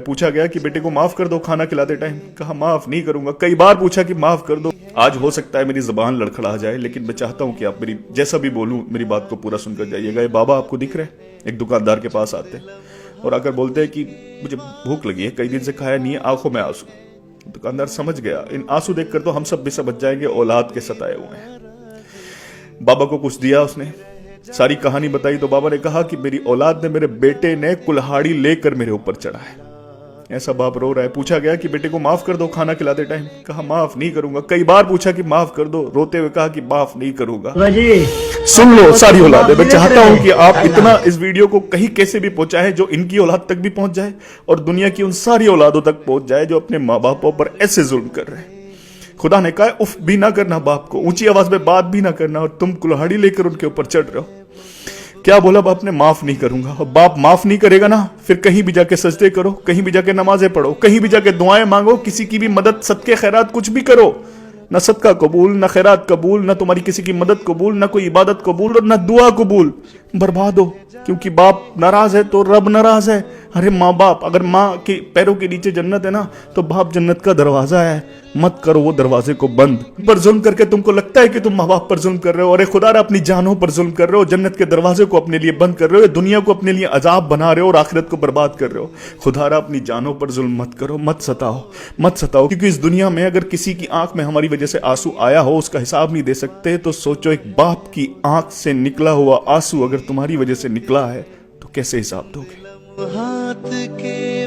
पूछा गया कि बेटे को माफ कर दो खाना खिलाते टाइम, कहा माफ नहीं करूंगा। कई बार पूछा कि माफ कर दो। आज हो सकता है मेरी जबान लड़खड़ा जाए, लेकिन मैं चाहता हूं कि आप मेरी जैसा भी बोलूं मेरी बात को पूरा सुनकर जाइएगा। ये बाबा आपको दिख रहे हैं, एक दुकानदार के पास आते हैं और आकर बोलते हैं कि मुझे भूख लगी है, कई दिन से खाया नहीं है, आंखों में आंसू। दुकानदार समझ गया, इन आंसू देखकर तो हम सब भी समझ जाएंगे औलाद के सताए हुए हैं। बाबा को कुछ दिया, उसने सारी कहानी बताई तो बाबा ने कहा कि मेरी औलाद ने, मेरे बेटे ने कुल्हाड़ी लेकर मेरे ऊपर चढ़ा है। ऐसा बाप रो रहा है। पूछा गया कि बेटे को माफ कर दो खाना खिलाते टाइम, कहा माफ नहीं करूंगा। कई बार पूछा कि माफ कर दो, रोते हुए कहा कि माफ नहीं करूंगा। सुन लो सारी औलाद, मैं चाहता हूं कि आप इतना इस वीडियो को कहीं कैसे भी पहुंचाएं जो इनकी औलाद तक भी पहुंच जाए और दुनिया की उन सारी औलादों तक पहुंच जाए जो अपने माँ बापों पर ऐसे जुल्म कर रहे हैं। खुदा ने कहा उफ भी ना करना, बाप को ऊंची आवाज में बात भी ना करना, और तुम कुल्हाड़ी लेकर उनके ऊपर चढ़ रहे हो। क्या बोला बाप ने? माफ नहीं करूंगा। और बाप माफ नहीं करेगा ना, फिर कहीं भी जाके सजदे करो, कहीं भी जाके नमाजें पढ़ो, कहीं भी जाके दुआएं मांगो, किसी की भी मदद, सदके खैरात कुछ भी करो, ना सदका कबूल, ना खैरात कबूल, ना तुम्हारी किसी की मदद कबूल, ना कोई इबादत कबूल और ना दुआ कबूल। बर्बाद हो, क्योंकि बाप नाराज है तो रब नाराज है। अरे माँ बाप, अगर माँ के पैरों के नीचे जन्नत है ना, तो बाप जन्नत का दरवाजा है। मत करो वो दरवाजे को बंद। पर जुल्म करके तुमको लगता है कि तुम माँ बाप पर जुल्म कर रहे हो, अरे खुदा अपनी जानों पर जुल्म कर रहे हो, जन्नत के दरवाजे को अपने लिए बंद कर रहे हो, दुनिया को अपने लिए अजाब बना रहे हो और आखिरत को बर्बाद कर रहे हो। खुदा अपनी जानों पर जुल्म मत करो, मत सताओ, मत सताओ, क्योंकि इस दुनिया में अगर किसी की आंख में हमारी वजह से आंसू आया हो, उसका हिसाब नहीं दे सकते, तो सोचो एक बाप की आंख से निकला हुआ आंसू अगर तुम्हारी वजह से निकला है तो कैसे हिसाब दोगे? हाथ के